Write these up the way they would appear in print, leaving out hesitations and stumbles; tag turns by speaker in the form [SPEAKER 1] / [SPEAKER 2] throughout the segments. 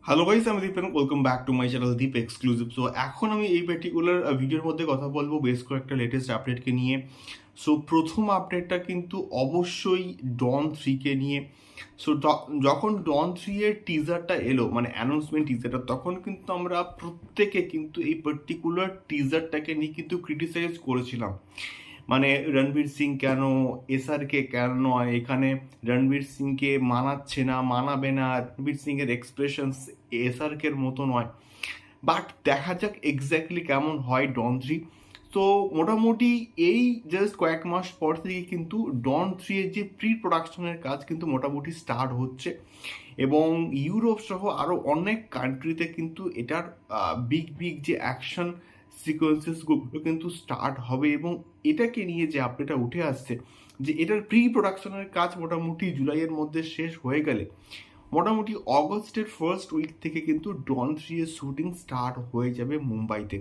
[SPEAKER 1] Hello guys, আমি Deep welcome back to my channel Deep exclusive. So এখন আমি এই পার্টিকুলার ভিডিওর মধ্যে কথা বলবো বেশ কয়েকটা লেটেস্ট আপডেটকে নিয়ে। সো প্রথম আপডেটটা কিন্তু অবশ্যই ডন 3কে নিয়ে। সো যখন ডন 3 এর টিজারটা এলো, মানে অ্যানাউন্সমেন্ট টিজারটা, তখন কিন্তু আমরা প্রত্যেকে কিন্তু এই পার্টিকুলার টিজারটাকে নিয়ে কিন্তু ক্রিটিসাইজ করেছিলাম। মানে রণবীর সিং কেন, এসআরকে কেন নয়, এখানে রণবীর সিংকে মানাচ্ছে না, মানাবে না, রণবীর সিং এর এক্সপ্রেশনস এসআরকের মতো নয়। বাট দেখা যাক এক্স্যাক্টলি কেমন হয় ডন 3। তো মোটামুটি এই জাস্ট কয়েক মাস পর থেকে কিন্তু ডন 3 এর যে প্রি প্রোডাকশনের কাজ কিন্তু মোটামুটি স্টার্ট হচ্ছে, এবং ইউরোপ সহ আরও অনেক কান্ট্রিতে কিন্তু এটার বিগ বিগ যে অ্যাকশন সিকোয়েন্সেসগুলো কিন্তু স্টার্ট হবে। এবং এটাকে নিয়ে যে আপডেটটা উঠে আসছে যে এটার প্রি প্রোডাকশনের কাজ মোটামুটি জুলাইয়ের মধ্যে শেষ হয়ে গেলে মোটামুটি অগস্টের ফার্স্ট উইক থেকে কিন্তু ডন 3 এর শুটিং স্টার্ট হয়ে যাবে মুম্বাইতে।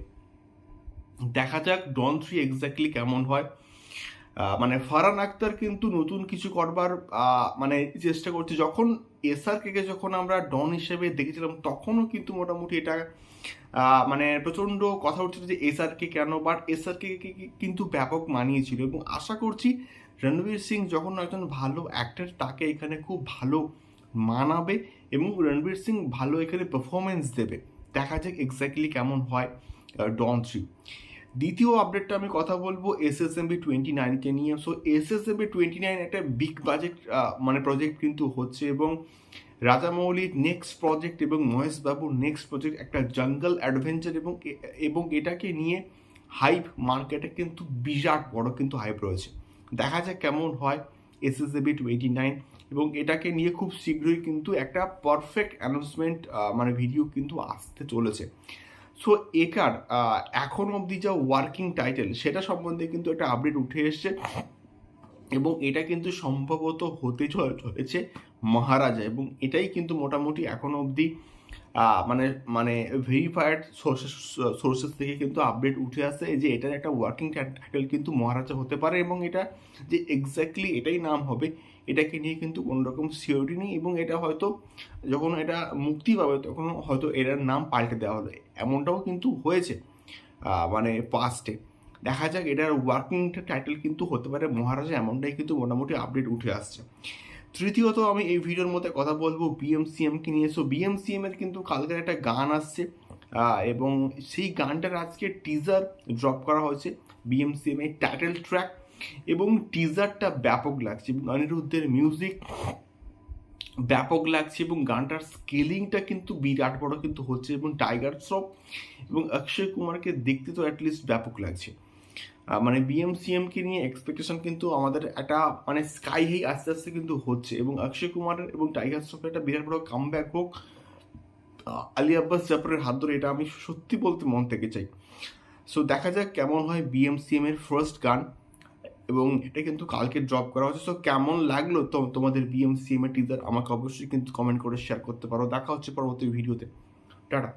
[SPEAKER 1] দেখা যাক ডন 3 এক্স্যাক্টলি কেমন হয়। মানে ফারহান আখতার কিন্তু নতুন কিছু করবার মানে চেষ্টা করছে। যখন এসআরকে যখন আমরা ডন হিসেবে দেখেছিলাম তখনও কিন্তু মোটামুটি এটা মানে প্রচণ্ড কথা উঠছিল যে এসআরকে কেন, বাট এসআরকে কিন্তু ব্যাপক মানিয়েছিল। এবং আশা করছি রণবীর সিং যখন একজন ভালো অ্যাক্টর, তাকে এখানে খুব ভালো মানাবে এবং রণবীর সিং ভালো এখানে পারফরমেন্স দেবে। দেখা যাক এক্স্যাক্টলি কেমন হয় ডন 3। দ্বিতীয় আপডেটটা আমি কথা বলবো SSMB29কে নিয়ে। সো SSMB29 একটা বিগ বাজেট মানে প্রজেক্ট কিন্তু হচ্ছে, এবং রাজামৌলির নেক্সট প্রজেক্ট এবং মহেশ বাবুর নেক্সট প্রজেক্ট একটা জঙ্গল অ্যাডভেঞ্চার, এবং এটাকে নিয়ে হাইপ মার্কেটে কিন্তু বিরাট বড় কিন্তু হাইপ রয়েছে। দেখা যাক কেমন হয় SSMB29, এবং এটাকে নিয়ে খুব শীঘ্রই কিন্তু একটা পারফেক্ট অ্যানাউন্সমেন্ট মানে ভিডিও কিন্তু আসতে চলেছে। সো এটার এখন অবধি যা ওয়ার্কিং টাইটেল সেটা সম্বন্ধে কিন্তু একটা আপডেট উঠে এসছে, এবং এটা কিন্তু সম্ভবত হতে চলেছে মহারাজা। এবং এটাই কিন্তু মোটামুটি এখন অবধি মানে মানে ভেরিফাইড সোর্সেস থেকে কিন্তু আপডেট উঠে আসছে যে এটার একটা ওয়ার্কিং টাইটেল কিন্তু মহারাজা হতে পারে, এবং এটা যে এক্স্যাক্টলি এটাই নাম হবে এটাকে নিয়ে কিন্তু কোনোরকম সিওরিটি নেই। এবং এটা হয়তো যখন এটা মুক্তি পাবে তখন হয়তো এটার নাম পাল্টে দেওয়া হলো, এমনটাও কিন্তু হয়েছে মানে পাস্টে। দেখা যাক এটার ওয়ার্কিং টাইটেল কিন্তু হতে পারে মহারাজা, এমনটাই কিন্তু মোটামুটি আপডেট উঠে আসছে। তৃতীয়ত আমি এই ভিডিওর মধ্যে কথা বলবো BMCMকে নিয়ে। সো BMCM এর কিন্তু কালকের একটা গান আসছে, এবং সেই গানটার আজকে টিজার ড্রপ করা হয়েছে, BMCM এর টাইটেল ট্র্যাক, এবং টিজারটা ব্যাপক লাগছে, এবং অনিরুদ্ধের মিউজিক ব্যাপক লাগছে, এবং গানটার স্কেলিংটা কিন্তু বিরাট বড় কিন্তু হচ্ছে, এবং টাইগার শ্রফ এবং অক্ষয় কুমারকে দেখতে তো অ্যাটলিস্ট ব্যাপক লাগছে। মানে BMCMকে নিয়ে এক্সপেকটেশন কিন্তু আমাদের একটা মানে স্কাই হাই আস্তে আস্তে কিন্তু হচ্ছে, এবং অক্ষয় কুমারের এবং টাইগার শ্রফের একটা বিরাট বড় কামব্যাক হোক আলী আব্বাস জাফরের হাত ধরে, এটা আমি সত্যি বলতে মন থেকে চাই। সো দেখা যাক কেমন হয় BMCM এর ফার্স্ট গান, এবং এটা কিন্তু কালকে ড্রপ করা হচ্ছে। সো কেমন লাগলো তো তোমাদের BMCM এর টিজার, আমাকে অবশ্যই কিন্তু কমেন্ট করে শেয়ার করতে পারো। দেখা হচ্ছে পরবর্তী ভিডিওতে। টাটা।